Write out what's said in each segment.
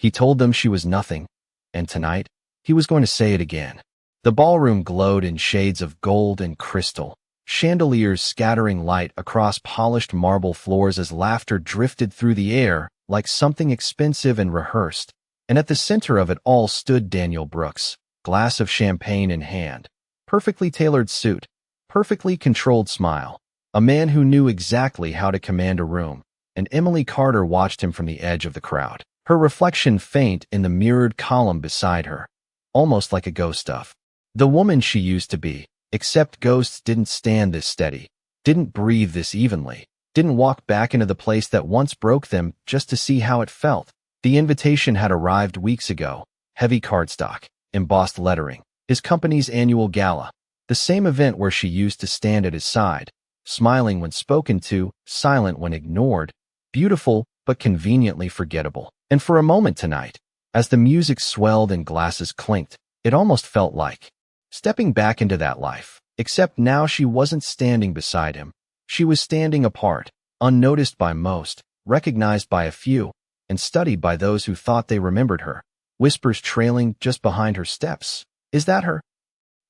He told them she was nothing, and tonight, he was going to say it again. The ballroom glowed in shades of gold and crystal, chandeliers scattering light across polished marble floors as laughter drifted through the air like something expensive and rehearsed. And at the center of it all stood Daniel Brooks, glass of champagne in hand, perfectly tailored suit, perfectly controlled smile, a man who knew exactly how to command a room, and Emily Carter watched him from the edge of the crowd, her reflection faint in the mirrored column beside her, almost like a ghost of the woman she used to be, except ghosts didn't stand this steady, didn't breathe this evenly, didn't walk back into the place that once broke them just to see how it felt. The invitation had arrived weeks ago, heavy cardstock, embossed lettering, his company's annual gala, the same event where she used to stand at his side, smiling when spoken to, silent when ignored, beautiful but conveniently forgettable. And for a moment tonight, as the music swelled and glasses clinked, it almost felt like stepping back into that life, except now she wasn't standing beside him. She was standing apart, unnoticed by most, recognized by a few, and studied by those who thought they remembered her, whispers trailing just behind her steps. Is that her?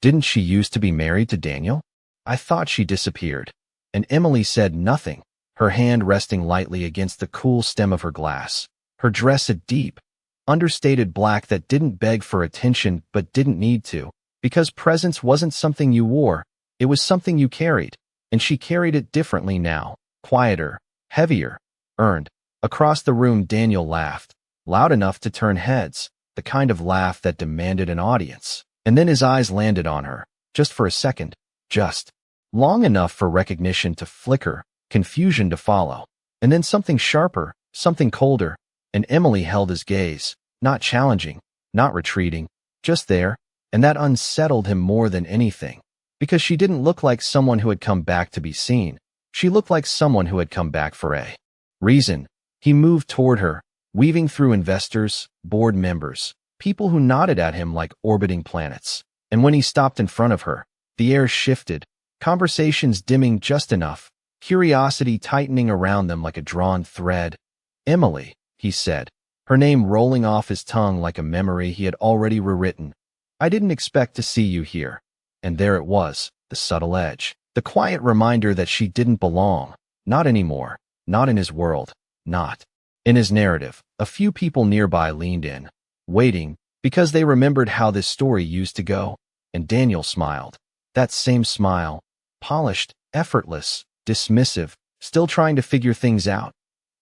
Didn't she used to be married to Daniel? I thought she disappeared. And Emily said nothing, her hand resting lightly against the cool stem of her glass, her dress a deep, understated black that didn't beg for attention but didn't need to, because presence wasn't something you wore, it was something you carried, and she carried it differently now, quieter, heavier, earned. Across the room Daniel laughed, loud enough to turn heads, the kind of laugh that demanded an audience. And then his eyes landed on her, just for a second, just long enough for recognition to flicker, confusion to follow, and then something sharper, something colder, and Emily held his gaze, not challenging, not retreating, just there, and that unsettled him more than anything, because she didn't look like someone who had come back to be seen. She looked like someone who had come back for a reason. He moved toward her, weaving through investors, board members, people who nodded at him like orbiting planets. And when he stopped in front of her, the air shifted, conversations dimming just enough, curiosity tightening around them like a drawn thread. Emily, he said, her name rolling off his tongue like a memory he had already rewritten. I didn't expect to see you here. And there it was, the subtle edge, the quiet reminder that she didn't belong, not anymore, not in his world, not in his narrative. A few people nearby leaned in, waiting, because they remembered how this story used to go, and Daniel smiled. That same smile, polished, effortless, dismissive, still trying to figure things out.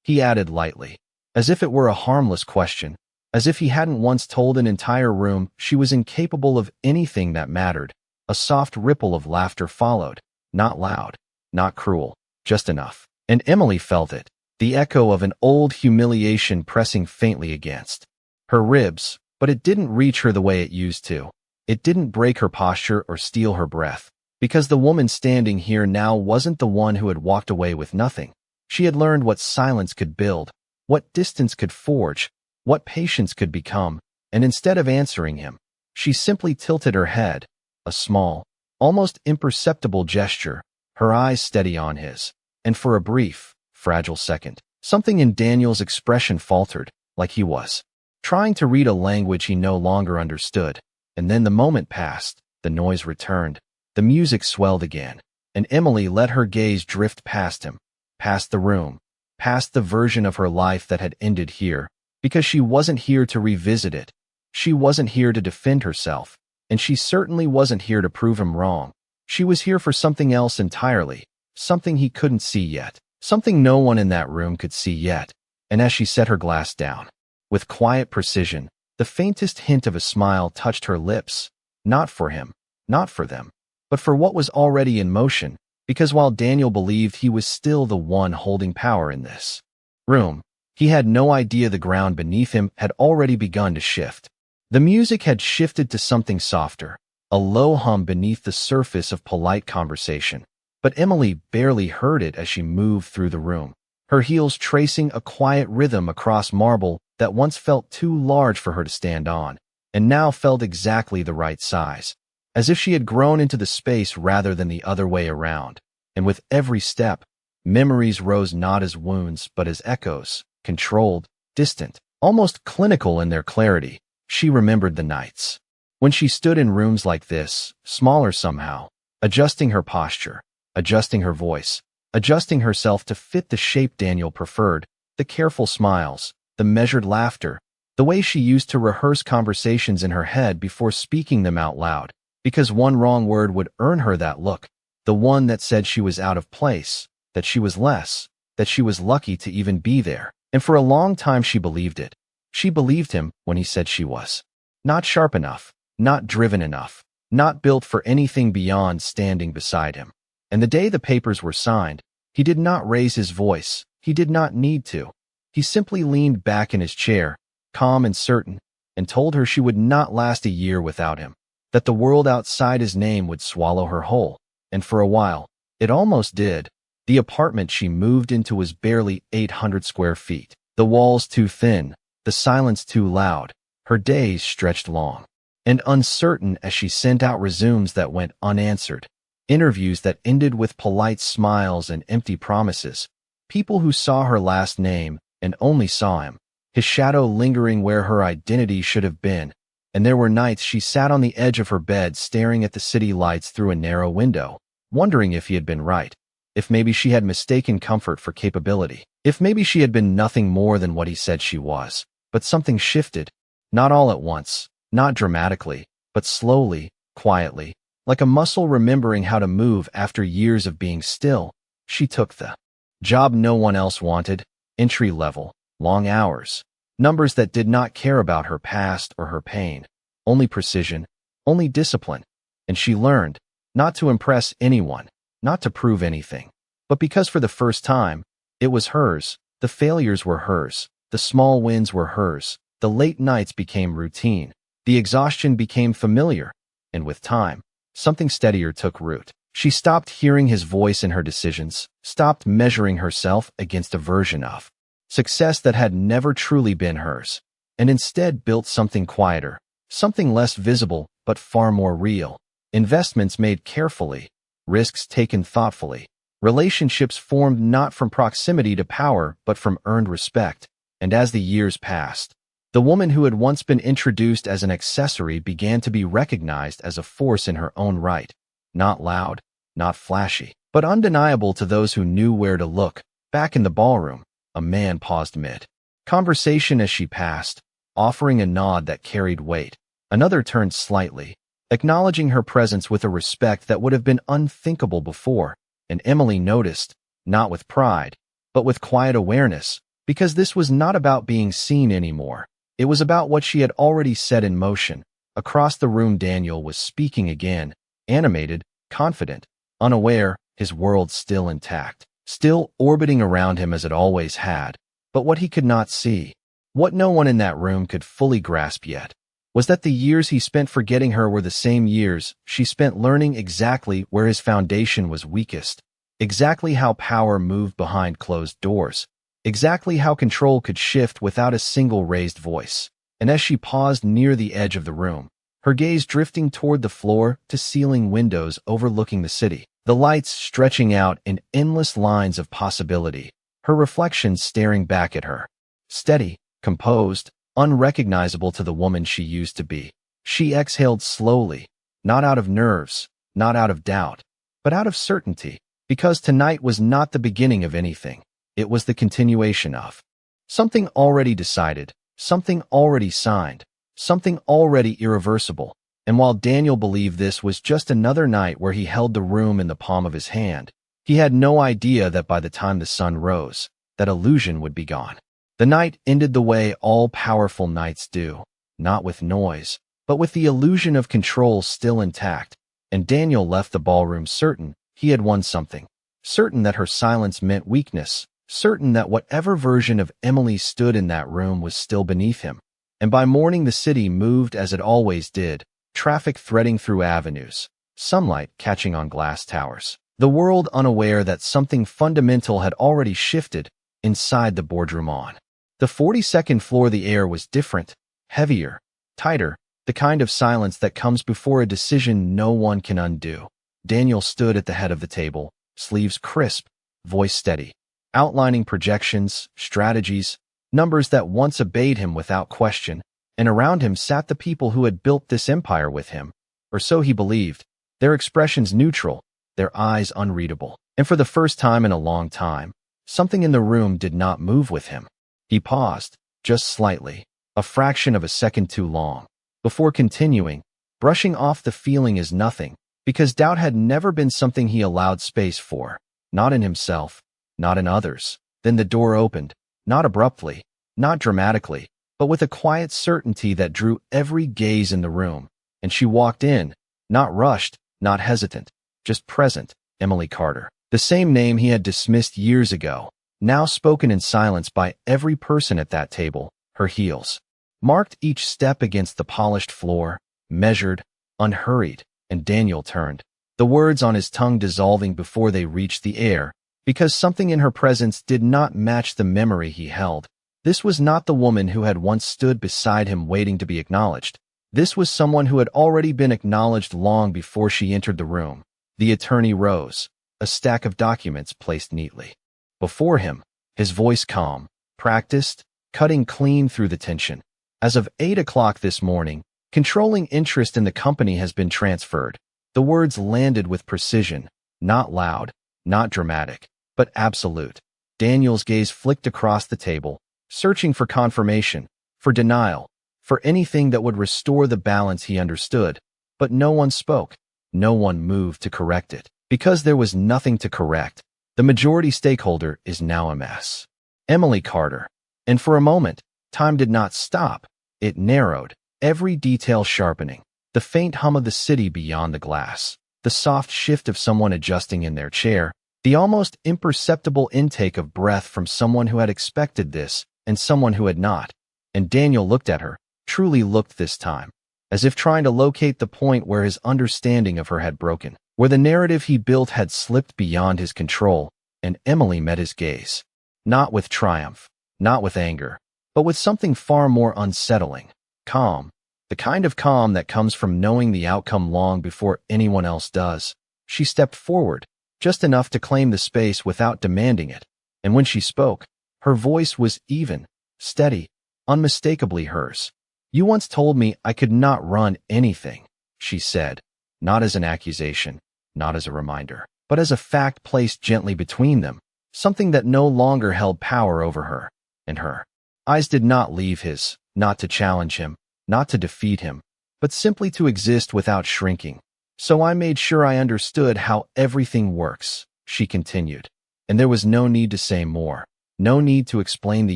He added lightly, as if it were a harmless question, as if he hadn't once told an entire room she was incapable of anything that mattered. A soft ripple of laughter followed, not loud, not cruel, just enough. And Emily felt it, the echo of an old humiliation pressing faintly against her ribs, but it didn't reach her the way it used to. It didn't break her posture or steal her breath, because the woman standing here now wasn't the one who had walked away with nothing. She had learned what silence could build, what distance could forge, what patience could become, and instead of answering him, she simply tilted her head, a small, almost imperceptible gesture, her eyes steady on his, and for a brief, fragile second, something in Daniel's expression faltered, like he was trying to read a language he no longer understood. And then the moment passed, the noise returned, the music swelled again, and Emily let her gaze drift past him, past the room, past the version of her life that had ended here, because she wasn't here to revisit it. She wasn't here to defend herself, and she certainly wasn't here to prove him wrong. She was here for something else entirely, something he couldn't see yet, something no one in that room could see yet. And as she set her glass down, with quiet precision, the faintest hint of a smile touched her lips, not for him, not for them, but for what was already in motion, because while Daniel believed he was still the one holding power in this room, he had no idea the ground beneath him had already begun to shift. The music had shifted to something softer, a low hum beneath the surface of polite conversation, but Emily barely heard it as she moved through the room, her heels tracing a quiet rhythm across marble that once felt too large for her to stand on, and now felt exactly the right size, as if she had grown into the space rather than the other way around. And with every step, memories rose not as wounds but as echoes, controlled, distant, almost clinical in their clarity. She remembered the nights when she stood in rooms like this, smaller somehow, adjusting her posture, adjusting her voice, adjusting herself to fit the shape Daniel preferred, the careful smiles, the measured laughter, the way she used to rehearse conversations in her head before speaking them out loud, because one wrong word would earn her that look, the one that said she was out of place, that she was less, that she was lucky to even be there. And for a long time she believed it. She believed him when he said she was not sharp enough, not driven enough, not built for anything beyond standing beside him. And the day the papers were signed, he did not raise his voice. He did not need to. He simply leaned back in his chair, calm and certain, and told her she would not last a year without him, that the world outside his name would swallow her whole. And for a while, it almost did. The apartment she moved into was barely 800 square feet. The walls too thin, the silence too loud. Her days stretched long and uncertain as she sent out resumes that went unanswered, interviews that ended with polite smiles and empty promises, people who saw her last name and only saw him, his shadow lingering where her identity should have been. And there were nights she sat on the edge of her bed staring at the city lights through a narrow window, wondering if he had been right, if maybe she had mistaken comfort for capability, if maybe she had been nothing more than what he said she was. But something shifted, not all at once, not dramatically, but slowly, quietly, like a muscle remembering how to move after years of being still. She took the job no one else wanted, entry level, long hours, numbers that did not care about her past or her pain, only precision, only discipline. And she learned not to impress anyone, not to prove anything, but because for the first time, it was hers. The failures were hers, the small wins were hers, the late nights became routine, the exhaustion became familiar, and with time, something steadier took root. She stopped hearing his voice in her decisions, stopped measuring herself against a version of success that had never truly been hers, and instead built something quieter, something less visible but far more real. Investments made carefully, risks taken thoughtfully, relationships formed not from proximity to power but from earned respect. And as the years passed, the woman who had once been introduced as an accessory began to be recognized as a force in her own right, not loud, not flashy, but undeniable to those who knew where to look. Back in the ballroom, a man paused mid-conversation as she passed, offering a nod that carried weight. Another turned slightly, acknowledging her presence with a respect that would have been unthinkable before, and Emily noticed, not with pride, but with quiet awareness, because this was not about being seen anymore. It was about what she had already set in motion. Across the room, Daniel was speaking again, animated, confident, unaware, his world still intact, still orbiting around him as it always had. But what he could not see, what no one in that room could fully grasp yet, was that the years he spent forgetting her were the same years she spent learning exactly where his foundation was weakest, exactly how power moved behind closed doors, exactly how control could shift without a single raised voice. And as she paused near the edge of the room, her gaze drifting toward the floor-to-ceiling windows overlooking the city, the lights stretching out in endless lines of possibility, her reflection staring back at her, steady, composed, unrecognizable to the woman she used to be. She exhaled slowly, not out of nerves, not out of doubt, but out of certainty, because tonight was not the beginning of anything. It was the continuation of something already decided, something already signed, something already irreversible. And while Daniel believed this was just another night where he held the room in the palm of his hand, he had no idea that by the time the sun rose, that illusion would be gone. The night ended the way all powerful nights do, not with noise, but with the illusion of control still intact. And Daniel left the ballroom certain he had won something, certain that her silence meant weakness, certain that whatever version of Emily stood in that room was still beneath him. And by morning the city moved as it always did, traffic threading through avenues, sunlight catching on glass towers, the world unaware that something fundamental had already shifted inside the boardroom. On the 42nd floor the air was different, heavier, tighter, the kind of silence that comes before a decision no one can undo. Daniel stood at the head of the table, sleeves crisp, voice steady, outlining projections, strategies, numbers that once obeyed him without question, and around him sat the people who had built this empire with him, or so he believed, their expressions neutral, their eyes unreadable. And for the first time in a long time, something in the room did not move with him. He paused, just slightly, a fraction of a second too long, before continuing, brushing off the feeling as nothing, because doubt had never been something he allowed space for, not in himself, not in others. Then the door opened, not abruptly, not dramatically, but with a quiet certainty that drew every gaze in the room, and she walked in, not rushed, not hesitant, just present, Emily Carter. The same name he had dismissed years ago, now spoken in silence by every person at that table. Her heels marked each step against the polished floor, measured, unhurried, and Daniel turned, the words on his tongue dissolving before they reached the air, because something in her presence did not match the memory he held. This was not the woman who had once stood beside him waiting to be acknowledged. This was someone who had already been acknowledged long before she entered the room. The attorney rose, a stack of documents placed neatly before him, his voice calm, practiced, cutting clean through the tension. As of 8 o'clock this morning, controlling interest in the company has been transferred. The words landed with precision, not loud, not dramatic, but absolute. Daniel's gaze flicked across the table, searching for confirmation, for denial, for anything that would restore the balance he understood. But no one spoke. No one moved to correct it. Because there was nothing to correct, the majority stakeholder is now a mess. Emily Carter. And for a moment, time did not stop. It narrowed, every detail sharpening. The faint hum of the city beyond the glass, the soft shift of someone adjusting in their chair, the almost imperceptible intake of breath from someone who had expected this and someone who had not. And Daniel looked at her, truly looked this time, as if trying to locate the point where his understanding of her had broken, where the narrative he built had slipped beyond his control. And Emily met his gaze, not with triumph, not with anger, but with something far more unsettling, calm, the kind of calm that comes from knowing the outcome long before anyone else does. She stepped forward, just enough to claim the space without demanding it, and when she spoke, her voice was even, steady, unmistakably hers. "You once told me I could not run anything," she said, not as an accusation, not as a reminder, but as a fact placed gently between them, something that no longer held power over her. And her eyes did not leave his, not to challenge him, not to defeat him, but simply to exist without shrinking. "So I made sure I understood how everything works," she continued. And there was no need to say more, no need to explain the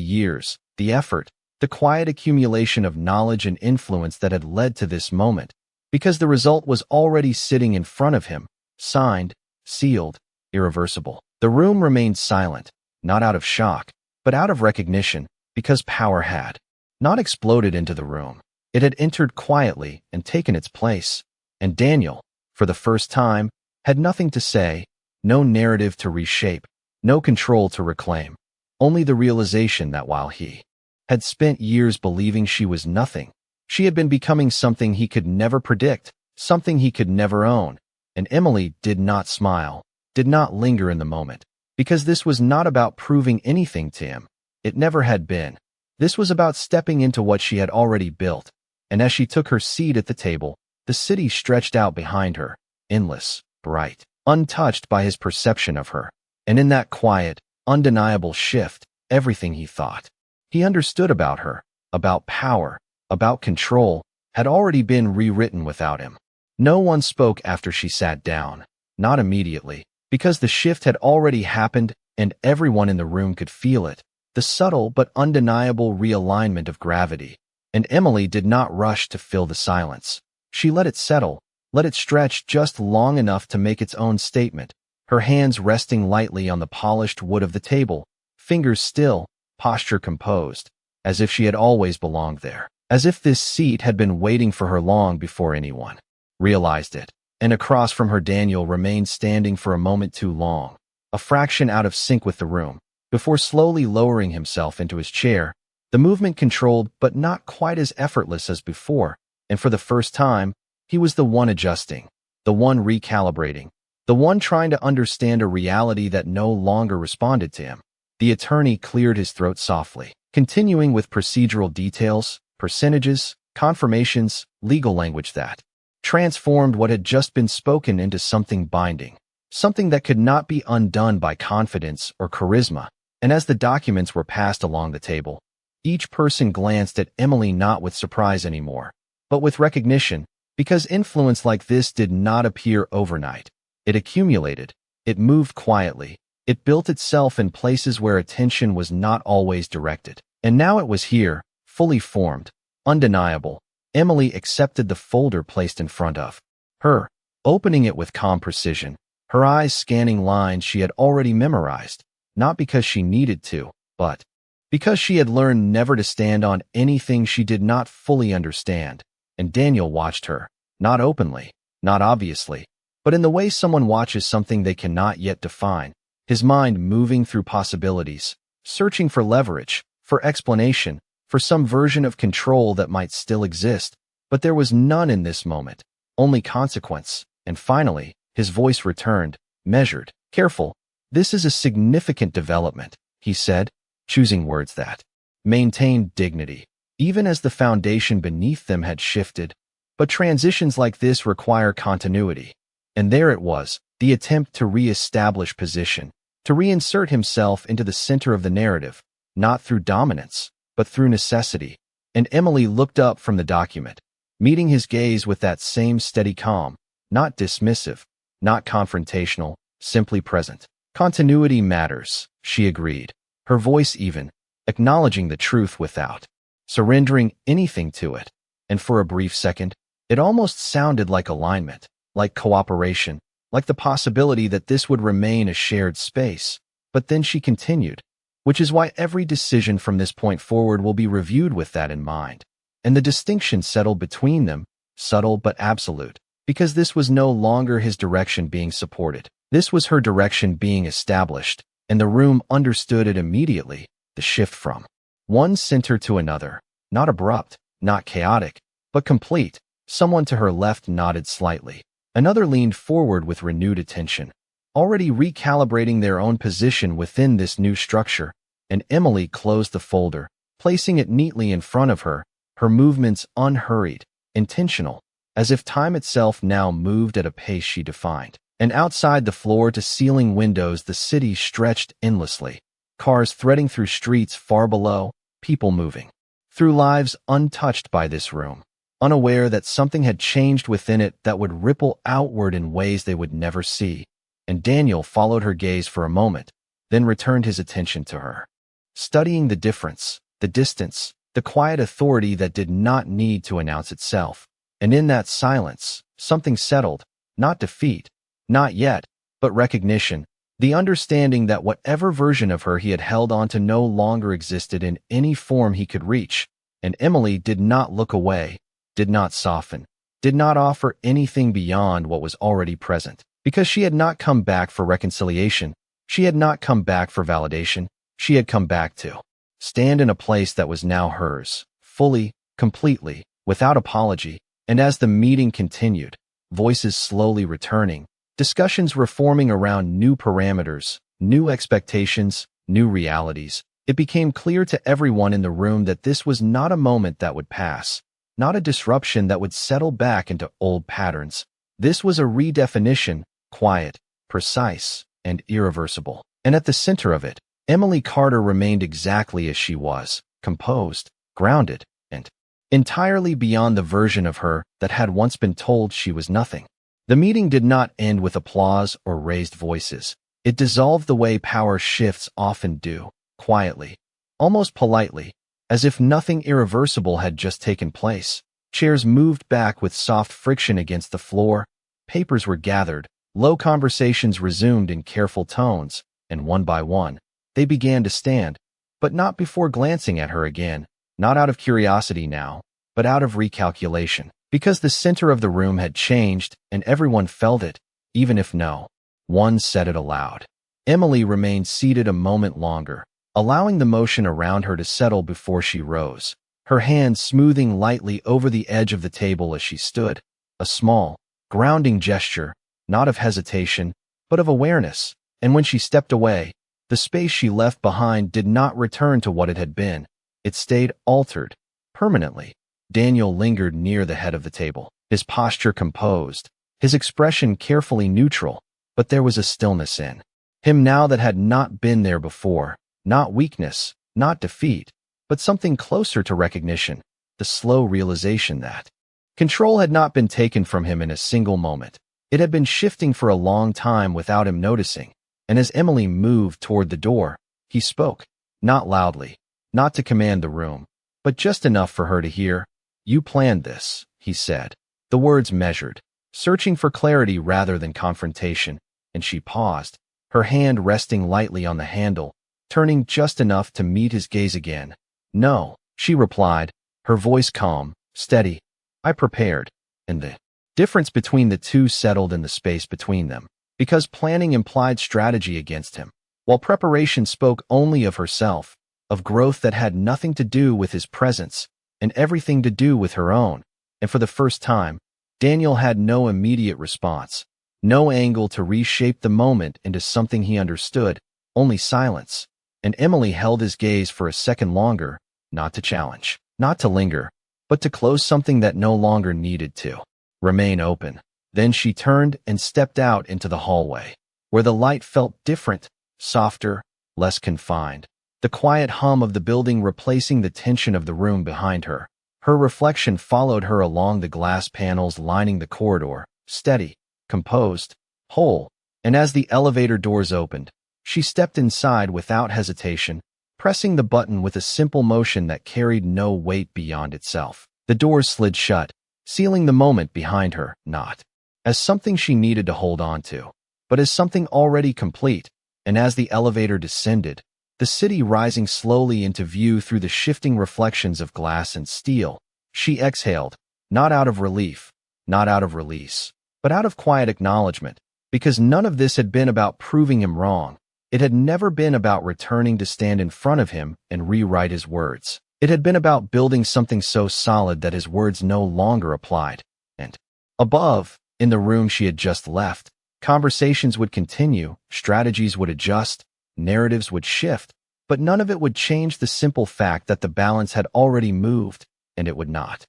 years, the effort, the quiet accumulation of knowledge and influence that had led to this moment, because the result was already sitting in front of him, signed, sealed, irreversible. The room remained silent, not out of shock, but out of recognition, because power had not exploded into the room. It had entered quietly and taken its place. And Daniel, for the first time, had nothing to say, no narrative to reshape, no control to reclaim, only the realization that while he had spent years believing she was nothing, she had been becoming something he could never predict, something he could never own. And Emily did not smile, did not linger in the moment, because this was not about proving anything to him. It never had been. This was about stepping into what she had already built. And as she took her seat at the table, the city stretched out behind her, endless, bright, untouched by his perception of her. And in that quiet, undeniable shift, everything he thought he understood about her, about power, about control, had already been rewritten without him. No one spoke after she sat down, not immediately, because the shift had already happened and everyone in the room could feel it, the subtle but undeniable realignment of gravity. And Emily did not rush to fill the silence. She let it settle, let it stretch just long enough to make its own statement, her hands resting lightly on the polished wood of the table, fingers still, posture composed, as if she had always belonged there, as if this seat had been waiting for her long before anyone realized it. And across from her Daniel remained standing for a moment too long, a fraction out of sync with the room, before slowly lowering himself into his chair, the movement controlled but not quite as effortless as before. And for the first time, he was the one adjusting, the one recalibrating, the one trying to understand a reality that no longer responded to him. The attorney cleared his throat softly. continuing with procedural details, percentages, confirmations, legal language that transformed what had just been spoken into something binding, something that could not be undone by confidence or charisma. And as the documents were passed along the table, each person glanced at Emily not with surprise anymore, but with recognition, because influence like this did not appear overnight. It accumulated, it moved quietly, it built itself in places where attention was not always directed. And now it was here, fully formed, undeniable. Emily accepted the folder placed in front of her, opening it with calm precision, her eyes scanning lines she had already memorized, not because she needed to, but because she had learned never to stand on anything she did not fully understand. And Daniel watched her, not openly, not obviously, but in the way someone watches something they cannot yet define, his mind moving through possibilities, searching for leverage, for explanation, for some version of control that might still exist. But there was none in this moment, only consequence. And finally, his voice returned, measured, careful. "This is a significant development," he said, choosing words that maintained dignity, even as the foundation beneath them had shifted. But transitions like this require continuity. And there it was, the attempt to re-establish position, to reinsert himself into the center of the narrative, not through dominance, but through necessity. And Emily looked up from the document, meeting his gaze with that same steady calm, not dismissive, not confrontational, simply present. "Continuity matters," she agreed, her voice even, acknowledging the truth without surrendering anything to it. And for a brief second, it almost sounded like alignment, like cooperation, like the possibility that this would remain a shared space. But then she continued, "Which is why every decision from this point forward will be reviewed with that in mind." And the distinction settled between them, subtle but absolute, because this was no longer his direction being supported. This was her direction being established, and the room understood it immediately, the shift from one center to another, not abrupt, not chaotic, but complete. Someone to her left nodded slightly. Another leaned forward with renewed attention, already recalibrating their own position within this new structure. And Emily closed the folder, placing it neatly in front of her, her movements unhurried, intentional, as if time itself now moved at a pace she defined. And outside the floor-to-ceiling windows the city stretched endlessly, cars threading through streets far below, people moving through lives untouched by this room, unaware that something had changed within it that would ripple outward in ways they would never see. And Daniel followed her gaze for a moment, then returned his attention to her, studying the difference, the distance, the quiet authority that did not need to announce itself. And in that silence, something settled, not defeat, not yet, but recognition, the understanding that whatever version of her he had held on to no longer existed in any form he could reach. And Emily did not look away, did not soften, did not offer anything beyond what was already present, because she had not come back for reconciliation, she had not come back for validation, she had come back to stand in a place that was now hers, fully, completely, without apology. And as the meeting continued, voices slowly returning, discussions reforming around new parameters, new expectations, new realities, it became clear to everyone in the room that this was not a moment that would pass, not a disruption that would settle back into old patterns. This was a redefinition, quiet, precise, and irreversible. And at the center of it, Emily Carter remained exactly as she was, composed, grounded, and entirely beyond the version of her that had once been told she was nothing. The meeting did not end with applause or raised voices. It dissolved the way power shifts often do, quietly, almost politely, as if nothing irreversible had just taken place. Chairs moved back with soft friction against the floor, papers were gathered, low conversations resumed in careful tones, and one by one, they began to stand, but not before glancing at her again, not out of curiosity now, but out of recalculation. Because the center of the room had changed, and everyone felt it, even if no one said it aloud. Emily remained seated a moment longer, allowing the motion around her to settle before she rose, her hand smoothing lightly over the edge of the table as she stood, a small, grounding gesture, not of hesitation, but of awareness. And when she stepped away, the space she left behind did not return to what it had been. It stayed altered, permanently. Daniel lingered near the head of the table, his posture composed, his expression carefully neutral, but there was a stillness in him now that had not been there before, not weakness, not defeat, but something closer to recognition, the slow realization that control had not been taken from him in a single moment. It had been shifting for a long time without him noticing, and as Emily moved toward the door, he spoke, not loudly, not to command the room, but just enough for her to hear. "You planned this," he said, the words measured, searching for clarity rather than confrontation, and she paused, her hand resting lightly on the handle, turning just enough to meet his gaze again. "No," she replied, her voice calm, steady. "I prepared," and the difference between the two settled in the space between them, because planning implied strategy against him, while preparation spoke only of herself, of growth that had nothing to do with his presence, and everything to do with her own. And for the first time, Daniel had no immediate response, no angle to reshape the moment into something he understood, only silence. And Emily held his gaze for a second longer, not to challenge, not to linger, but to close something that no longer needed to remain open. Then she turned and stepped out into the hallway, where the light felt different, softer, less confined. The quiet hum of the building replacing the tension of the room behind her. Her reflection followed her along the glass panels lining the corridor, steady, composed, whole, and as the elevator doors opened, she stepped inside without hesitation, pressing the button with a simple motion that carried no weight beyond itself. The doors slid shut, sealing the moment behind her, not as something she needed to hold on to, but as something already complete. And as the elevator descended, the city rising slowly into view through the shifting reflections of glass and steel, she exhaled, not out of relief, not out of release, but out of quiet acknowledgement, because none of this had been about proving him wrong. It had never been about returning to stand in front of him and rewrite his words. It had been about building something so solid that his words no longer applied. And above, in the room she had just left, conversations would continue, strategies would adjust, narratives would shift, but none of it would change the simple fact that the balance had already moved, and it would not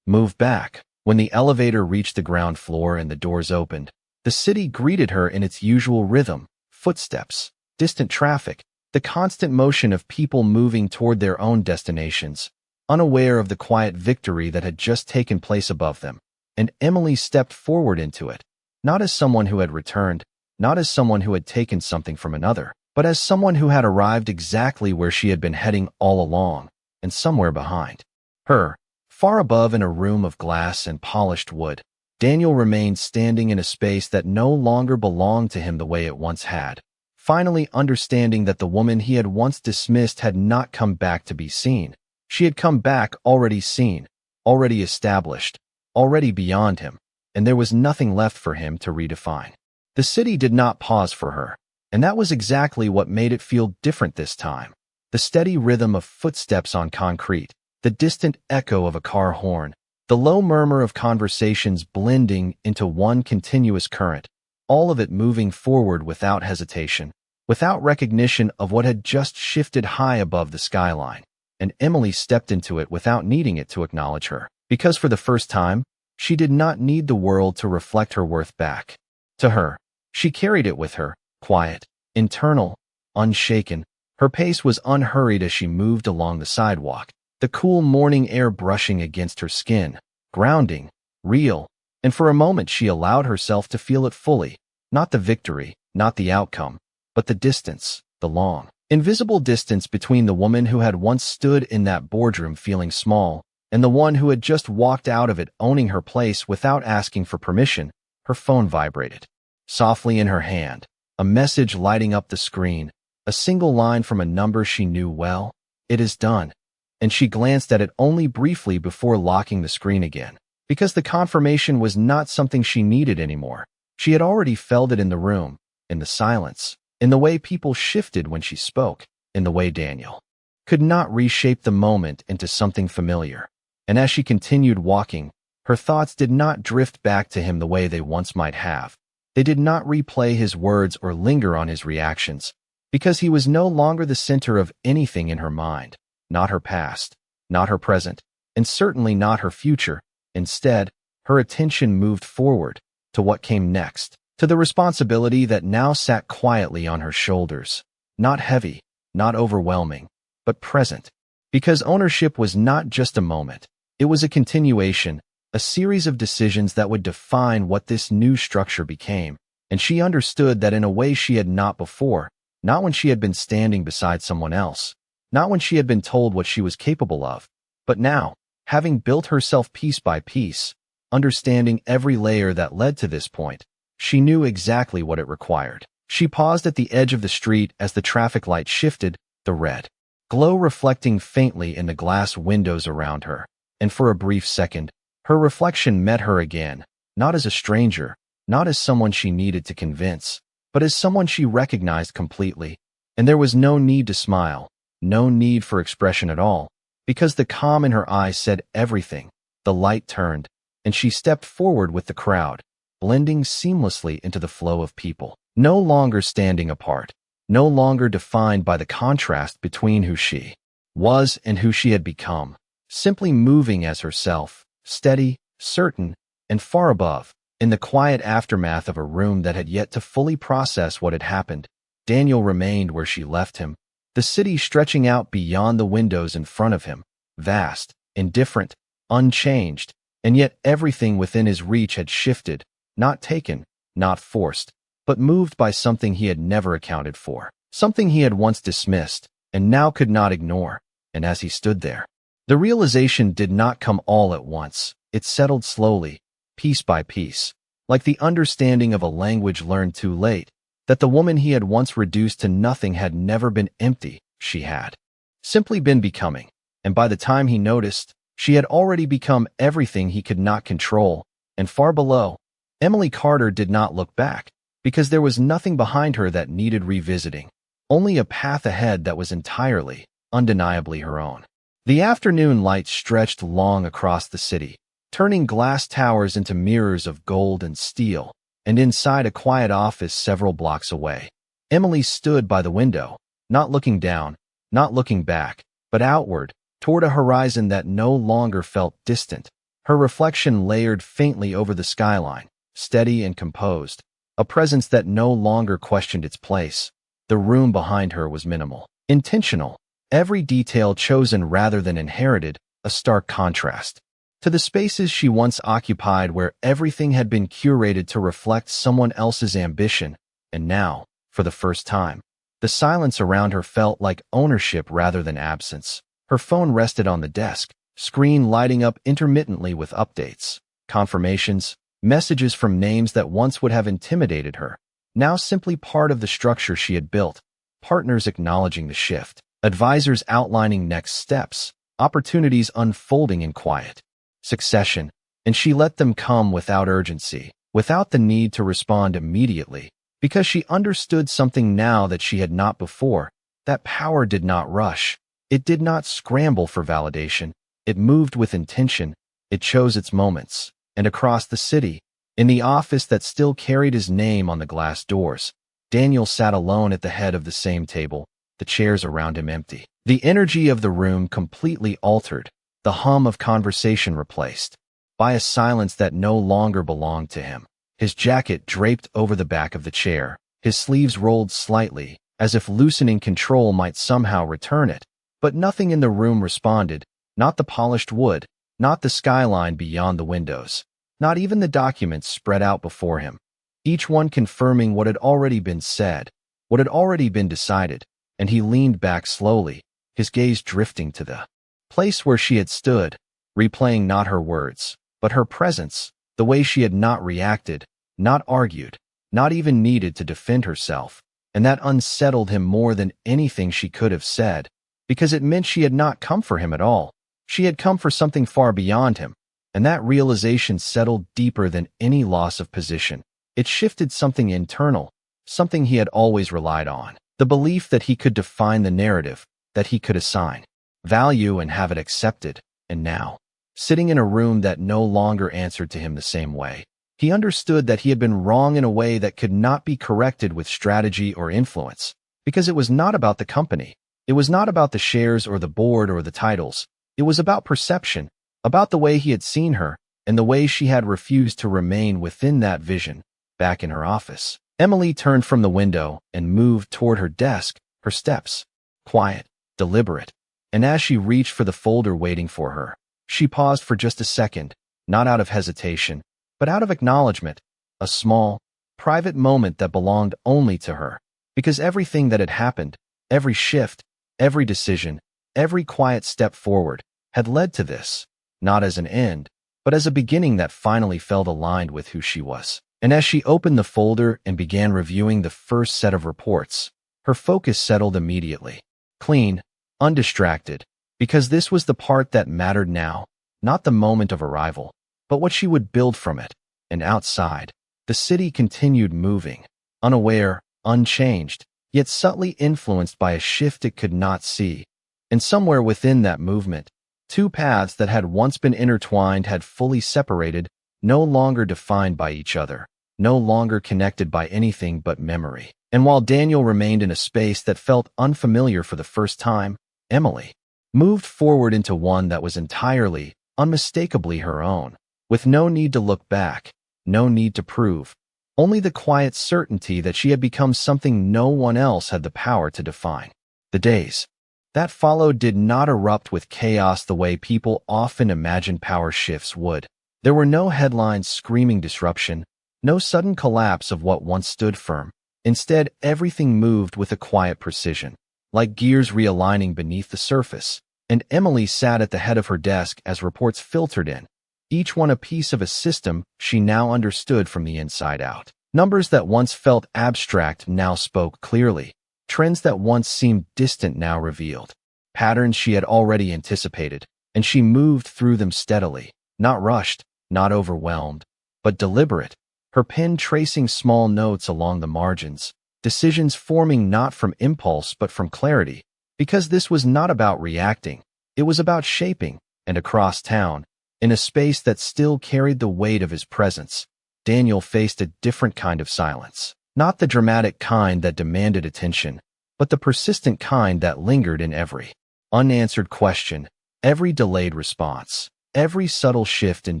move back. When the elevator reached the ground floor and the doors opened, the city greeted her in its usual rhythm, footsteps, distant traffic, the constant motion of people moving toward their own destinations, unaware of the quiet victory that had just taken place above them. And Emily stepped forward into it, not as someone who had returned, not as someone who had taken something from another, but as someone who had arrived exactly where she had been heading all along, and somewhere behind her, far above in a room of glass and polished wood, Daniel remained standing in a space that no longer belonged to him the way it once had, finally understanding that the woman he had once dismissed had not come back to be seen. She had come back already seen, already established, already beyond him, and there was nothing left for him to redefine. The city did not pause for her, and that was exactly what made it feel different this time. The steady rhythm of footsteps on concrete, the distant echo of a car horn, the low murmur of conversations blending into one continuous current, all of it moving forward without hesitation, without recognition of what had just shifted high above the skyline. And Emily stepped into it without needing it to acknowledge her, because for the first time, she did not need the world to reflect her worth back to her. She carried it with her, quiet, internal, unshaken. Her pace was unhurried as she moved along the sidewalk, the cool morning air brushing against her skin, grounding, real, and for a moment she allowed herself to feel it fully, not the victory, not the outcome, but the distance, the long, invisible distance between the woman who had once stood in that boardroom feeling small, and the one who had just walked out of it owning her place without asking for permission. Her phone vibrated softly in her hand, a message lighting up the screen, a single line from a number she knew well. "It is done." And she glanced at it only briefly before locking the screen again, because the confirmation was not something she needed anymore. She had already felt it in the room, in the silence, in the way people shifted when she spoke, in the way Daniel could not reshape the moment into something familiar. And as she continued walking, her thoughts did not drift back to him the way they once might have. They did not replay his words or linger on his reactions, because he was no longer the center of anything in her mind. not her past, not her present, and certainly not her future. Instead, her attention moved forward, to what came next, to the responsibility that now sat quietly on her shoulders. Not heavy, not overwhelming, but present. Because ownership was not just a moment, it was a continuation, a series of decisions that would define what this new structure became. And she understood that in a way she had not before, not when she had been standing beside someone else, not when she had been told what she was capable of, but now, having built herself piece by piece, understanding every layer that led to this point, she knew exactly what it required. She paused at the edge of the street as the traffic light shifted, the red glow reflecting faintly in the glass windows around her, and for a brief second, her reflection met her again, not as a stranger, not as someone she needed to convince, but as someone she recognized completely. And there was no need to smile, no need for expression at all, because the calm in her eyes said everything. The light turned, and she stepped forward with the crowd, blending seamlessly into the flow of people, no longer standing apart, no longer defined by the contrast between who she was and who she had become, simply moving as herself, steady, certain, and far above. In the quiet aftermath of a room that had yet to fully process what had happened, Daniel remained where she left him, the city stretching out beyond the windows in front of him, vast, indifferent, unchanged, and yet everything within his reach had shifted, not taken, not forced, but moved by something he had never accounted for, something he had once dismissed, and now could not ignore. And as he stood there, the realization did not come all at once. It settled slowly, piece by piece, like the understanding of a language learned too late, that the woman he had once reduced to nothing had never been empty. She had simply been becoming, and by the time he noticed, she had already become everything he could not control. And far below, Emily Carter did not look back, because there was nothing behind her that needed revisiting, only a path ahead that was entirely, undeniably her own. The afternoon light stretched long across the city, turning glass towers into mirrors of gold and steel, and inside a quiet office several blocks away, Emily stood by the window, not looking down, not looking back, but outward, toward a horizon that no longer felt distant. Her reflection layered faintly over the skyline, steady and composed, a presence that no longer questioned its place. The room behind her was minimal, intentional, every detail chosen rather than inherited, a stark contrast to the spaces she once occupied where everything had been curated to reflect someone else's ambition. And now, for the first time, the silence around her felt like ownership rather than absence. Her phone rested on the desk, screen lighting up intermittently with updates, confirmations, messages from names that once would have intimidated her, now simply part of the structure she had built, partners acknowledging the shift, advisors outlining next steps, opportunities unfolding in quiet succession, and she let them come without urgency, without the need to respond immediately, because she understood something now that she had not before. That power did not rush. It did not scramble for validation. It moved with intention. It chose its moments. And across the city, in the office that still carried his name on the glass doors, Daniel sat alone at the head of the same table, the chairs around him empty. The energy of the room completely altered, the hum of conversation replaced by a silence that no longer belonged to him. His jacket draped over the back of the chair, his sleeves rolled slightly, as if loosening control might somehow return it. But nothing in the room responded, not the polished wood, not the skyline beyond the windows, not even the documents spread out before him, each one confirming what had already been said, what had already been decided. And he leaned back slowly, his gaze drifting to the place where she had stood, replaying not her words, but her presence, the way she had not reacted, not argued, not even needed to defend herself. And that unsettled him more than anything she could have said, because it meant she had not come for him at all. She had come for something far beyond him, and that realization settled deeper than any loss of position. It shifted something internal, something he had always relied on, the belief that he could define the narrative, that he could assign value and have it accepted. And now, sitting in a room that no longer answered to him the same way, he understood that he had been wrong in a way that could not be corrected with strategy or influence, because it was not about the company. It was not about the shares or the board or the titles. It was about perception, about the way he had seen her, and the way she had refused to remain within that vision, back in her office. Emily turned from the window and moved toward her desk, her steps quiet, deliberate. And as she reached for the folder waiting for her, she paused for just a second, not out of hesitation, but out of acknowledgement, a small, private moment that belonged only to her. Because everything that had happened, every shift, every decision, every quiet step forward, had led to this, not as an end, but as a beginning that finally felt aligned with who she was. And as she opened the folder and began reviewing the first set of reports, her focus settled immediately. Clean, undistracted, because this was the part that mattered now, not the moment of arrival, but what she would build from it. And outside, the city continued moving, unaware, unchanged, yet subtly influenced by a shift it could not see. And somewhere within that movement, two paths that had once been intertwined had fully separated, no longer defined by each other, no longer connected by anything but memory. And while Daniel remained in a space that felt unfamiliar for the first time, Emily moved forward into one that was entirely, unmistakably her own, with no need to look back, no need to prove, only the quiet certainty that she had become something no one else had the power to define. The days that followed did not erupt with chaos the way people often imagine power shifts would. There were no headlines screaming disruption, no sudden collapse of what once stood firm. Instead, everything moved with a quiet precision, like gears realigning beneath the surface. And Emily sat at the head of her desk as reports filtered in, each one a piece of a system she now understood from the inside out. Numbers that once felt abstract now spoke clearly. Trends that once seemed distant now revealed. Patterns she had already anticipated, and she moved through them steadily, not rushed, not overwhelmed, but deliberate, her pen tracing small notes along the margins, decisions forming not from impulse but from clarity, because this was not about reacting, it was about shaping. And across town, in a space that still carried the weight of his presence, Daniel faced a different kind of silence. Not the dramatic kind that demanded attention, but the persistent kind that lingered in every unanswered question, every delayed response, every subtle shift in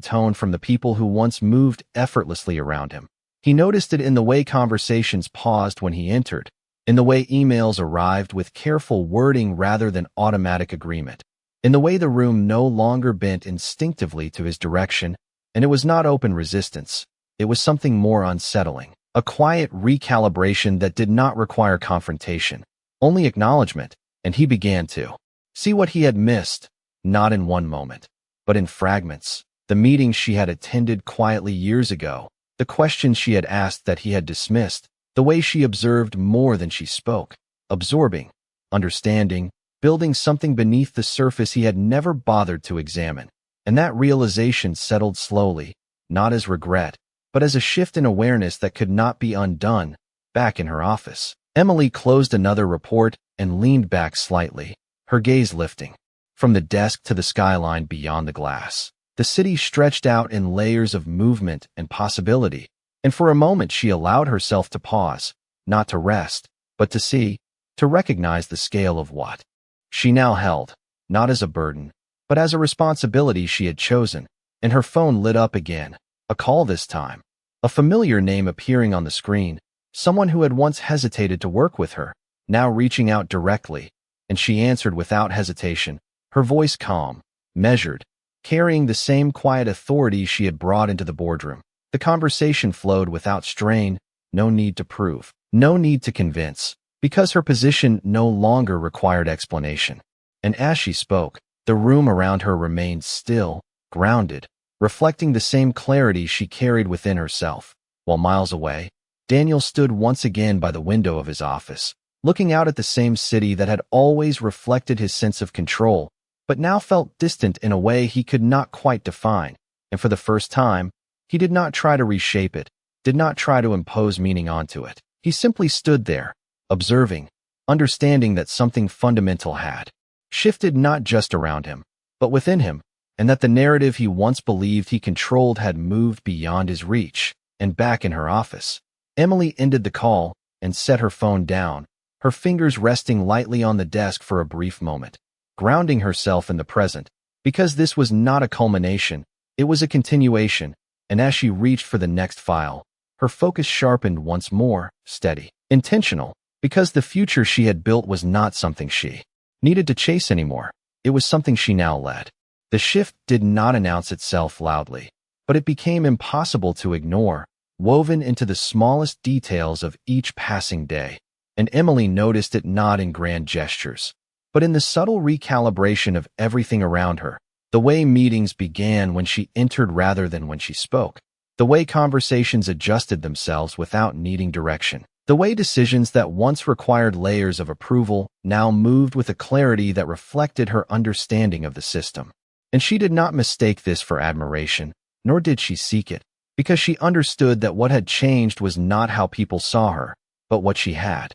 tone from the people who once moved effortlessly around him. He noticed it in the way conversations paused when he entered, in the way emails arrived with careful wording rather than automatic agreement, in the way the room no longer bent instinctively to his direction. And it was not open resistance, it was something more unsettling. A quiet recalibration that did not require confrontation, only acknowledgement, and he began to see what he had missed, not in one moment, but in fragments. The meetings she had attended quietly years ago, the questions she had asked that he had dismissed, the way she observed more than she spoke, absorbing, understanding, building something beneath the surface he had never bothered to examine. And that realization settled slowly, not as regret, but as a shift in awareness that could not be undone. Back in her office, Emily closed another report and leaned back slightly, her gaze lifting from the desk to the skyline beyond the glass. The city stretched out in layers of movement and possibility, and for a moment she allowed herself to pause, not to rest, but to see, to recognize the scale of what she now held, not as a burden, but as a responsibility she had chosen. And her phone lit up again, a call this time. A familiar name appearing on the screen, someone who had once hesitated to work with her, now reaching out directly, and she answered without hesitation, her voice calm, measured, carrying the same quiet authority she had brought into the boardroom. The conversation flowed without strain, no need to prove, no need to convince, because her position no longer required explanation. And as she spoke, the room around her remained still, grounded, reflecting the same clarity she carried within herself. While miles away, Daniel stood once again by the window of his office, looking out at the same city that had always reflected his sense of control, but now felt distant in a way he could not quite define. And for the first time, he did not try to reshape it, did not try to impose meaning onto it. He simply stood there, observing, understanding that something fundamental had shifted not just around him, but within him, and that the narrative he once believed he controlled had moved beyond his reach. And back in her office, Emily ended the call and set her phone down, her fingers resting lightly on the desk for a brief moment, grounding herself in the present, because this was not a culmination, it was a continuation, and as she reached for the next file, her focus sharpened once more, steady, intentional, because the future she had built was not something she needed to chase anymore. It was something she now led. The shift did not announce itself loudly, but it became impossible to ignore, woven into the smallest details of each passing day. And Emily noticed it not in grand gestures, but in the subtle recalibration of everything around her. The way meetings began when she entered rather than when she spoke. The way conversations adjusted themselves without needing direction. The way decisions that once required layers of approval now moved with a clarity that reflected her understanding of the system. And she did not mistake this for admiration, nor did she seek it, because she understood that what had changed was not how people saw her, but what she had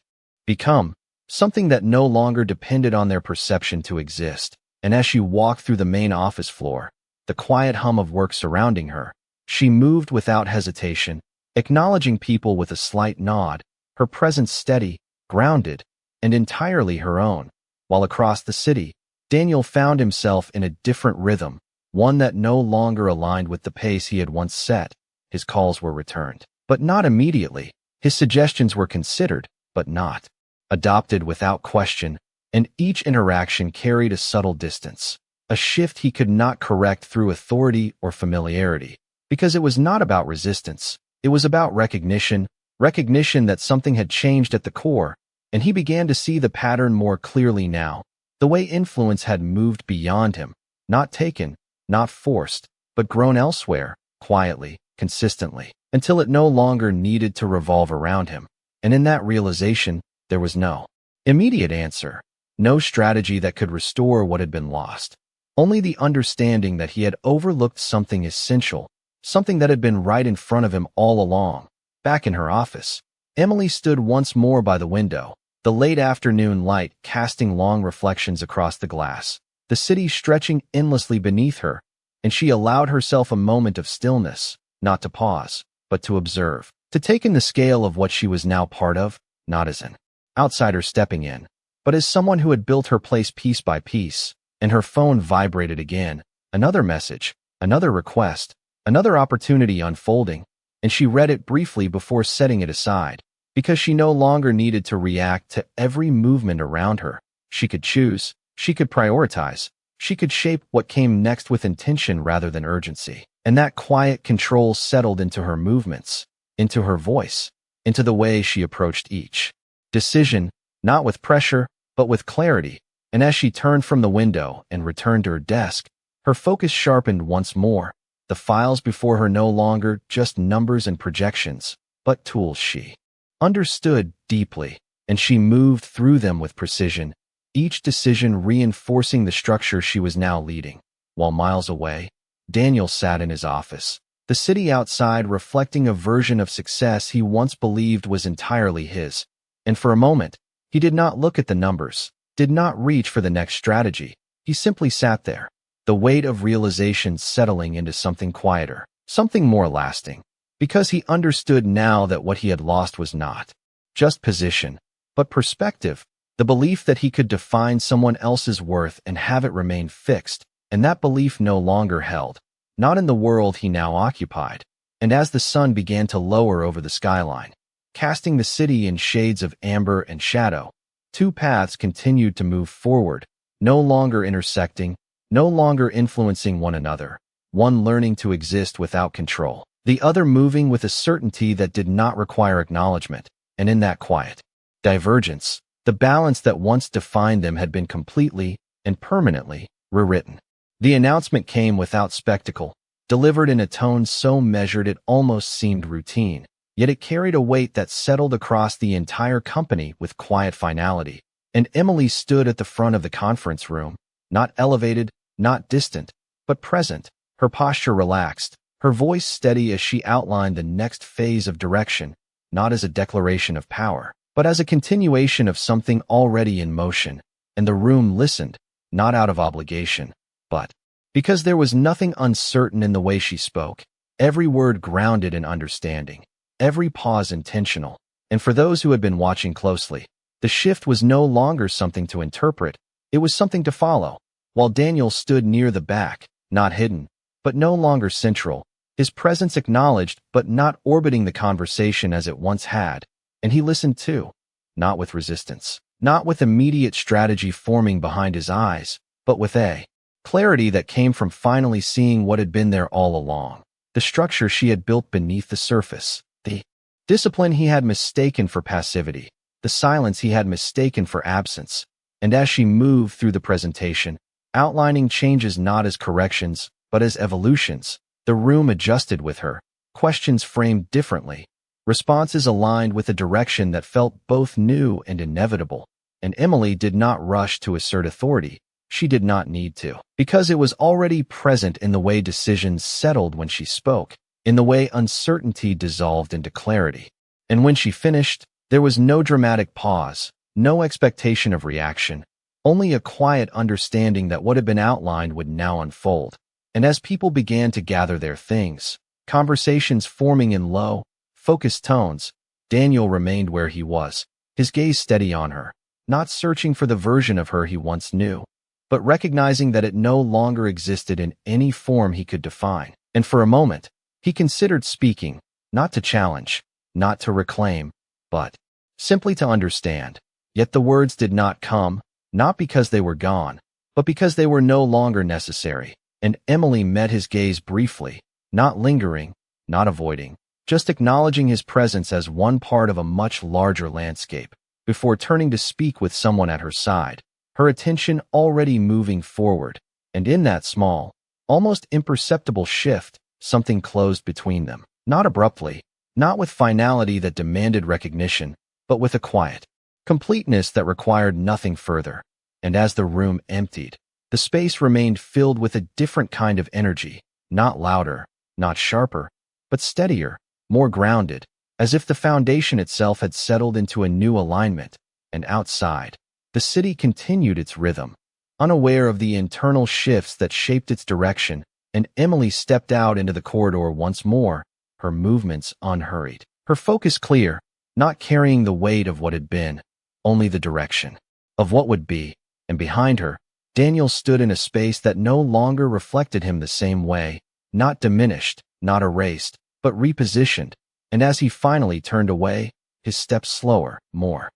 become, something that no longer depended on their perception to exist. And as she walked through the main office floor, the quiet hum of work surrounding her, she moved without hesitation, acknowledging people with a slight nod, her presence steady, grounded, and entirely her own. While across the city, Daniel found himself in a different rhythm, one that no longer aligned with the pace he had once set. His calls were returned, but not immediately. His suggestions were considered, but not adopted without question, and each interaction carried a subtle distance, a shift he could not correct through authority or familiarity, because it was not about resistance. It was about recognition that something had changed at the core, and he began to see the pattern more clearly now. The way influence had moved beyond him, not taken, not forced, but grown elsewhere, quietly, consistently, until it no longer needed to revolve around him. And in that realization, there was no immediate answer, no strategy that could restore what had been lost. Only the understanding that he had overlooked something essential, something that had been right in front of him all along. Back in her office, Emily stood once more by the window, the late afternoon light casting long reflections across the glass, the city stretching endlessly beneath her, and she allowed herself a moment of stillness, not to pause, but to observe, to take in the scale of what she was now part of, not as an outsider stepping in, but as someone who had built her place piece by piece. And her phone vibrated again, another message, another request, another opportunity unfolding, and she read it briefly before setting it aside, because she no longer needed to react to every movement around her. She could choose, she could prioritize, she could shape what came next with intention rather than urgency. And that quiet control settled into her movements, into her voice, into the way she approached each decision, not with pressure, but with clarity. And as she turned from the window and returned to her desk, her focus sharpened once more. The files before her no longer just numbers and projections, but tools she understood deeply, and she moved through them with precision, each decision reinforcing the structure she was now leading. While miles away, Daniel sat in his office, the city outside reflecting a version of success he once believed was entirely his. And for a moment, he did not look at the numbers, did not reach for the next strategy. He simply sat there, the weight of realization settling into something quieter, something more lasting, because he understood now that what he had lost was not just position, but perspective, the belief that he could define someone else's worth and have it remain fixed, and that belief no longer held, not in the world he now occupied. And as the sun began to lower over the skyline, casting the city in shades of amber and shadow, two paths continued to move forward, no longer intersecting, no longer influencing one another, one learning to exist without control, the other moving with a certainty that did not require acknowledgement. And in that quiet divergence, the balance that once defined them had been completely and permanently rewritten. The announcement came without spectacle, delivered in a tone so measured it almost seemed routine, yet it carried a weight that settled across the entire company with quiet finality. And Emily stood at the front of the conference room, not elevated, not distant, but present, her posture relaxed, her voice steady as she outlined the next phase of direction, not as a declaration of power, but as a continuation of something already in motion. And the room listened, not out of obligation, but because there was nothing uncertain in the way she spoke, every word grounded in understanding, every pause intentional. And for those who had been watching closely, The shift was no longer something to interpret, it was something to follow. While Daniel stood near the back, not hidden, but no longer central, his presence acknowledged but not orbiting the conversation as it once had, and he listened too, not with resistance, not with immediate strategy forming behind his eyes, but with a clarity that came from finally seeing what had been there all along. The structure she had built beneath the surface, the discipline he had mistaken for passivity, the silence he had mistaken for absence. And as she moved through the presentation, outlining changes not as corrections, but as evolutions, the room adjusted with her, questions framed differently, responses aligned with a direction that felt both new and inevitable. And Emily did not rush to assert authority. She did not need to, because it was already present in the way decisions settled when she spoke, in the way uncertainty dissolved into clarity. And when she finished, there was no dramatic pause, no expectation of reaction, only a quiet understanding that what had been outlined would now unfold. And as people began to gather their things, conversations forming in low, focused tones, Daniel remained where he was, his gaze steady on her, not searching for the version of her he once knew, but recognizing that it no longer existed in any form he could define. And for a moment, he considered speaking, not to challenge, not to reclaim, but simply to understand. Yet the words did not come, not because they were gone, but because they were no longer necessary. And Emily met his gaze briefly, not lingering, not avoiding, just acknowledging his presence as one part of a much larger landscape, before turning to speak with someone at her side, her attention already moving forward. And in that small, almost imperceptible shift, something closed between them, not abruptly, not with finality that demanded recognition, but with a quiet completeness that required nothing further. And as the room emptied, the space remained filled with a different kind of energy, not louder, not sharper, but steadier, more grounded, as if the foundation itself had settled into a new alignment. And outside, the city continued its rhythm, unaware of the internal shifts that shaped its direction, and Emily stepped out into the corridor once more, her movements unhurried, her focus clear, not carrying the weight of what had been, only the direction of what would be. And behind her, Daniel stood in a space that no longer reflected him the same way, not diminished, not erased, but repositioned. And as he finally turned away, his steps slower, more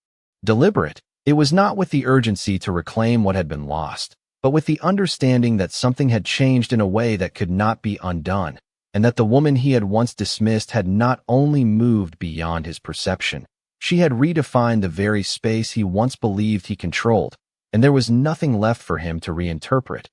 deliberate. It was not with the urgency to reclaim what had been lost, but with the understanding that something had changed in a way that could not be undone, and that the woman he had once dismissed had not only moved beyond his perception, she had redefined the very space he once believed he controlled, and there was nothing left for him to reinterpret,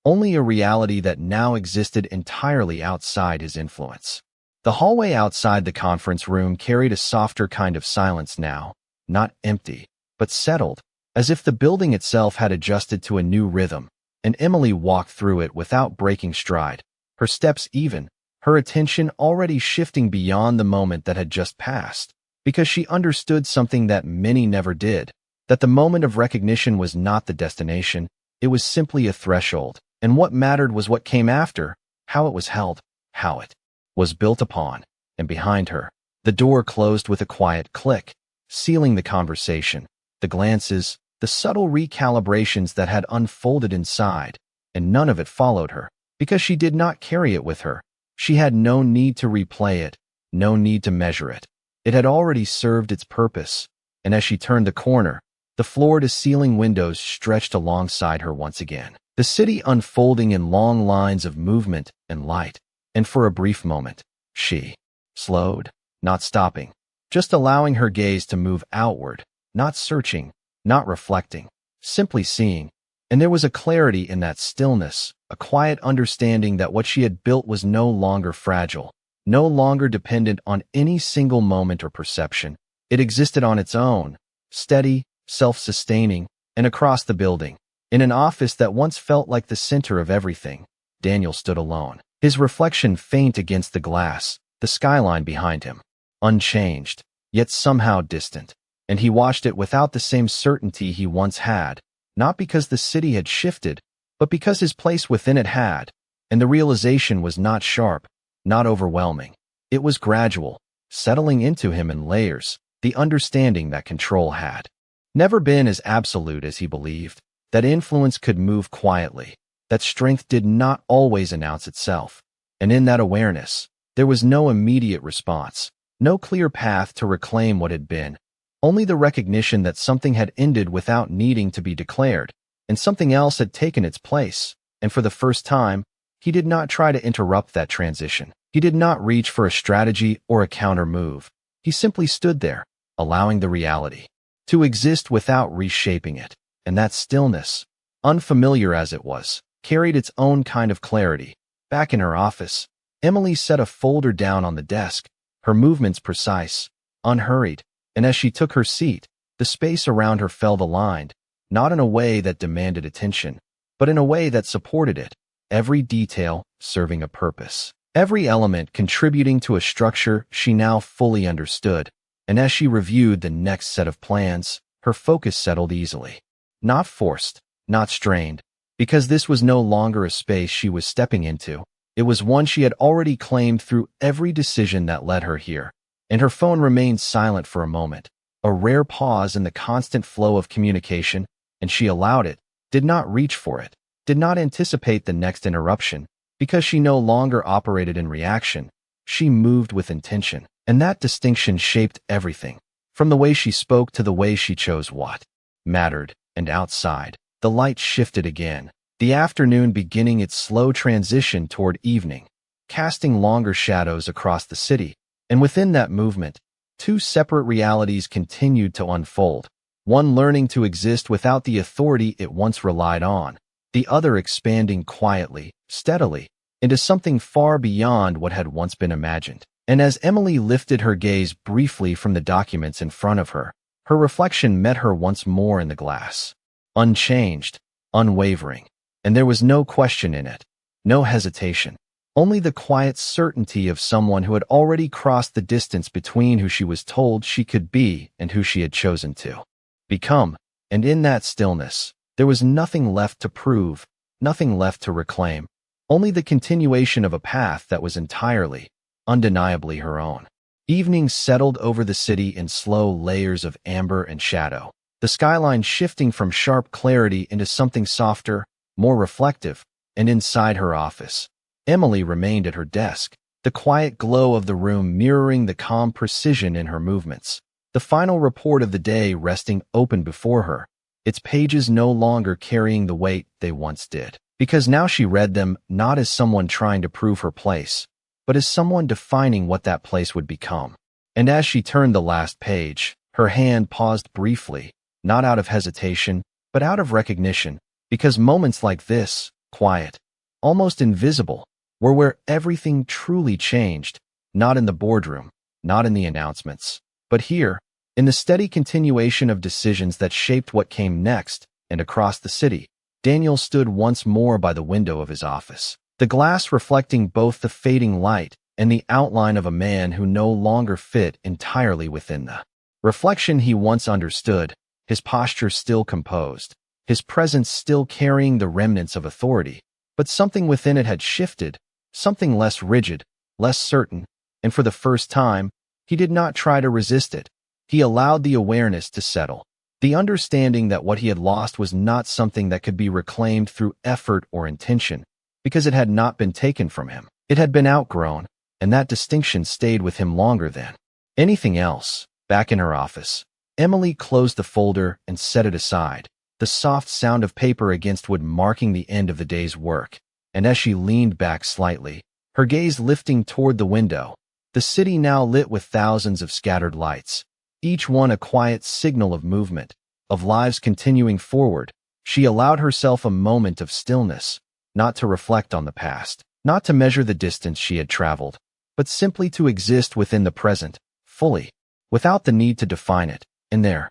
only a reality that now existed entirely outside his influence. The hallway outside the conference room carried a softer kind of silence now, not empty, but settled, as if the building itself had adjusted to a new rhythm, and Emily walked through it without breaking stride, her steps even, her attention already shifting beyond the moment that had just passed, because she understood something that many never did, that the moment of recognition was not the destination, it was simply a threshold, and what mattered was what came after, how it was held, how it was built upon. And behind her, the door closed with a quiet click, sealing the conversation, the glances, the subtle recalibrations that had unfolded inside, and none of it followed her, because she did not carry it with her. She had no need to replay it, no need to measure it. It had already served its purpose, and as she turned the corner, the floor-to-ceiling windows stretched alongside her once again, the city unfolding in long lines of movement and light. And for a brief moment, she slowed, not stopping, just allowing her gaze to move outward, not searching, not reflecting, simply seeing. And there was a clarity in that stillness, a quiet understanding that what she had built was no longer fragile, no longer dependent on any single moment or perception. It existed on its own, steady, self-sustaining, and across the building. In an office that once felt like the center of everything, Daniel stood alone, his reflection faint against the glass, the skyline behind him, unchanged, yet somehow distant. And he watched it without the same certainty he once had, not because the city had shifted, but because his place within it had. And the realization was not sharp, not overwhelming. It was gradual, settling into him in layers, the understanding that control had never been as absolute as he believed, that influence could move quietly, that strength did not always announce itself. And in that awareness, there was no immediate response, no clear path to reclaim what had been, only the recognition that something had ended without needing to be declared, and something else had taken its place. And for the first time, he did not try to interrupt that transition. He did not reach for a strategy or a counter move. He simply stood there, allowing the reality to exist without reshaping it. And that stillness, unfamiliar as it was, carried its own kind of clarity. Back in her office, Emily set a folder down on the desk, her movements precise, unhurried, and as she took her seat, the space around her felt aligned, not in a way that demanded attention, but in a way that supported it, every detail serving a purpose, every element contributing to a structure she now fully understood. And as she reviewed the next set of plans, her focus settled easily. Not forced, not strained, because this was no longer a space she was stepping into. It was one she had already claimed through every decision that led her here. And her phone remained silent for a moment, a rare pause in the constant flow of communication, and she allowed it, did not reach for it, did not anticipate the next interruption, because she no longer operated in reaction. She moved with intention, and that distinction shaped everything, from the way she spoke to the way she chose what mattered. And outside, the light shifted again, the afternoon beginning its slow transition toward evening, casting longer shadows across the city. And within that movement, two separate realities continued to unfold, one learning to exist without the authority it once relied on, the other expanding quietly, steadily, into something far beyond what had once been imagined. And as Emily lifted her gaze briefly from the documents in front of her, her reflection met her once more in the glass. Unchanged, unwavering, and there was no question in it, no hesitation, only the quiet certainty of someone who had already crossed the distance between who she was told she could be and who she had chosen to become. And in that stillness, there was nothing left to prove, nothing left to reclaim, only the continuation of a path that was entirely, undeniably her own. Evening settled over the city in slow layers of amber and shadow, the skyline shifting from sharp clarity into something softer, more reflective. And inside her office, Emily remained at her desk, the quiet glow of the room mirroring the calm precision in her movements, the final report of the day resting open before her, its pages no longer carrying the weight they once did, because now she read them not as someone trying to prove her place, but as someone defining what that place would become. And as she turned the last page, her hand paused briefly, not out of hesitation, but out of recognition, because moments like this, quiet, almost invisible, were where everything truly changed, not in the boardroom, not in the announcements, but here, in the steady continuation of decisions that shaped what came next. And across the city, Daniel stood once more by the window of his office, the glass reflecting both the fading light and the outline of a man who no longer fit entirely within the reflection he once understood, his posture still composed, his presence still carrying the remnants of authority, but something within it had shifted, something less rigid, less certain, and for the first time, he did not try to resist it. He allowed the awareness to settle, the understanding that what he had lost was not something that could be reclaimed through effort or intention, because it had not been taken from him. It had been outgrown, and that distinction stayed with him longer than anything else. Back in her office, Emily closed the folder and set it aside, the soft sound of paper against wood marking the end of the day's work. And as she leaned back slightly, her gaze lifting toward the window, the city now lit with thousands of scattered lights, each one a quiet signal of movement, of lives continuing forward, she allowed herself a moment of stillness, not to reflect on the past, not to measure the distance she had traveled, but simply to exist within the present, fully, without the need to define it. And there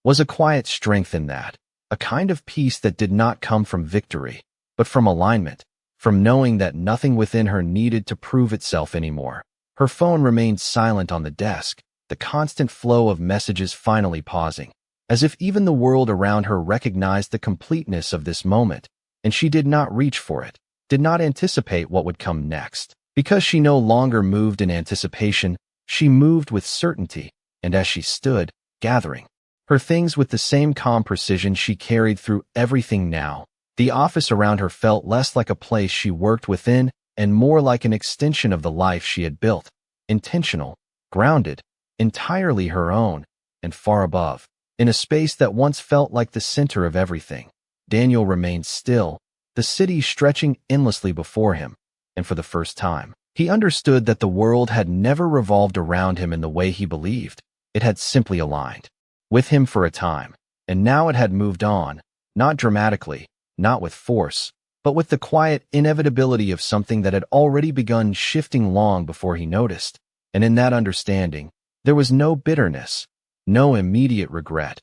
was a quiet strength in that, a kind of peace that did not come from victory, but from alignment, from knowing that nothing within her needed to prove itself anymore. Her phone remained silent on the desk, the constant flow of messages finally pausing, as if even the world around her recognized the completeness of this moment, and she did not reach for it, did not anticipate what would come next. Because she no longer moved in anticipation, she moved with certainty, and as she stood, gathering her things with the same calm precision she carried through everything now. The office around her felt less like a place she worked within and more like an extension of the life she had built, intentional, grounded, entirely her own, and far above. In a space that once felt like the center of everything, Daniel remained still, the city stretching endlessly before him, and for the first time, he understood that the world had never revolved around him in the way he believed. It had simply aligned with him for a time, and now it had moved on, not dramatically, not with force, but with the quiet inevitability of something that had already begun shifting long before he noticed. And in that understanding, there was no bitterness, no immediate regret,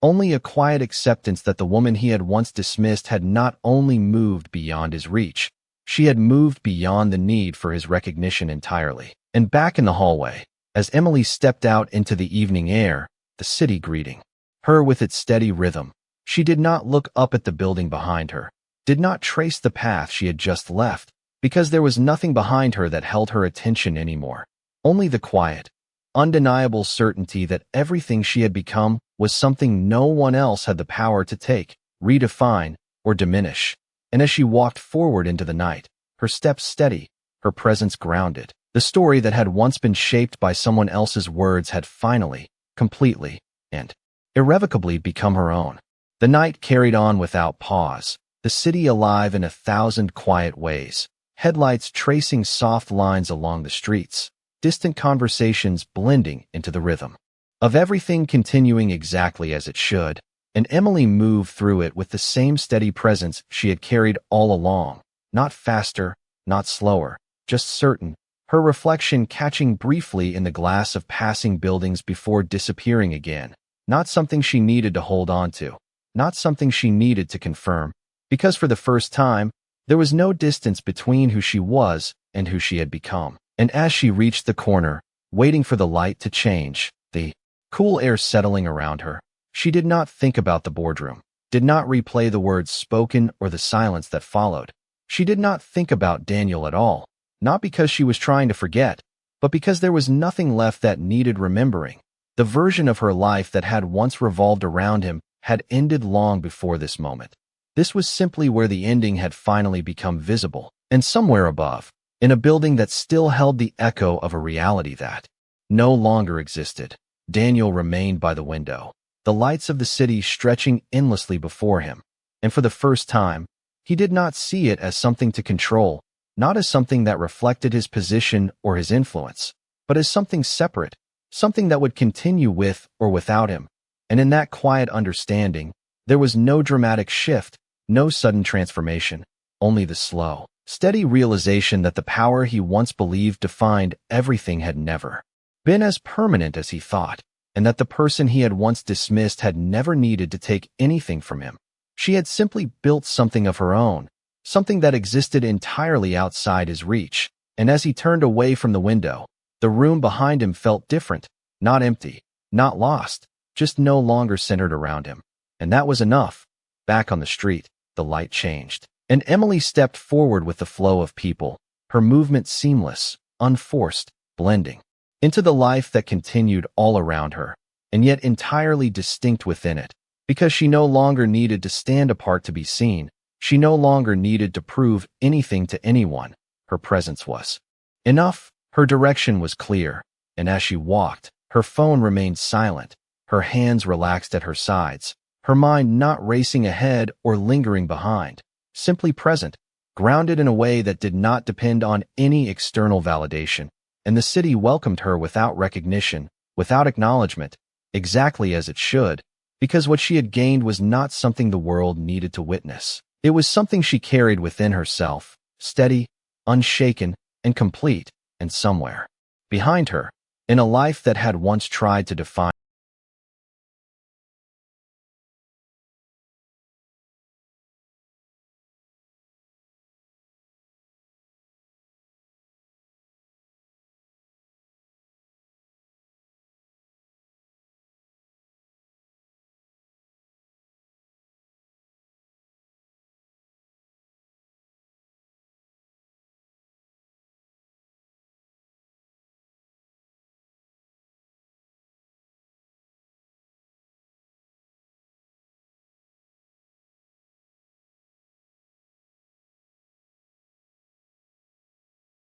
only a quiet acceptance that the woman he had once dismissed had not only moved beyond his reach, she had moved beyond the need for his recognition entirely. And back in the hallway, as Emily stepped out into the evening air, the city greeting her with its steady rhythm, she did not look up at the building behind her, did not trace the path she had just left, because there was nothing behind her that held her attention anymore. Only the quiet, undeniable certainty that everything she had become was something no one else had the power to take, redefine, or diminish. And as she walked forward into the night, her steps steady, her presence grounded, the story that had once been shaped by someone else's words had finally, completely, and irrevocably become her own. The night carried on without pause, the city alive in 1,000 quiet ways, headlights tracing soft lines along the streets, distant conversations blending into the rhythm of everything continuing exactly as it should, and Emily moved through it with the same steady presence she had carried all along, not faster, not slower, just certain, her reflection catching briefly in the glass of passing buildings before disappearing again, not something she needed to hold on to, not something she needed to confirm, because for the first time, there was no distance between who she was and who she had become. And as she reached the corner, waiting for the light to change, the cool air settling around her, she did not think about the boardroom, did not replay the words spoken or the silence that followed. She did not think about Daniel at all, not because she was trying to forget, but because there was nothing left that needed remembering. The version of her life that had once revolved around him had ended long before this moment. This was simply where the ending had finally become visible, and somewhere above, in a building that still held the echo of a reality that no longer existed, Daniel remained by the window, the lights of the city stretching endlessly before him, and for the first time, he did not see it as something to control, not as something that reflected his position or his influence, but as something separate, something that would continue with or without him. And in that quiet understanding, there was no dramatic shift, no sudden transformation, only the slow, steady realization that the power he once believed defined everything had never been as permanent as he thought, and that the person he had once dismissed had never needed to take anything from him. She had simply built something of her own, something that existed entirely outside his reach, and as he turned away from the window, the room behind him felt different, not empty, not lost, just no longer centered around him. And that was enough. Back on the street, the light changed, and Emily stepped forward with the flow of people, her movement seamless, unforced, blending into the life that continued all around her, and yet entirely distinct within it, because she no longer needed to stand apart to be seen. She no longer needed to prove anything to anyone. Her presence was enough. Her direction was clear, and as she walked, her phone remained silent, her hands relaxed at her sides, her mind not racing ahead or lingering behind, simply present, grounded in a way that did not depend on any external validation. And the city welcomed her without recognition, without acknowledgement, exactly as it should, because what she had gained was not something the world needed to witness. It was something she carried within herself, steady, unshaken, and complete, and somewhere behind her, in a life that had once tried to define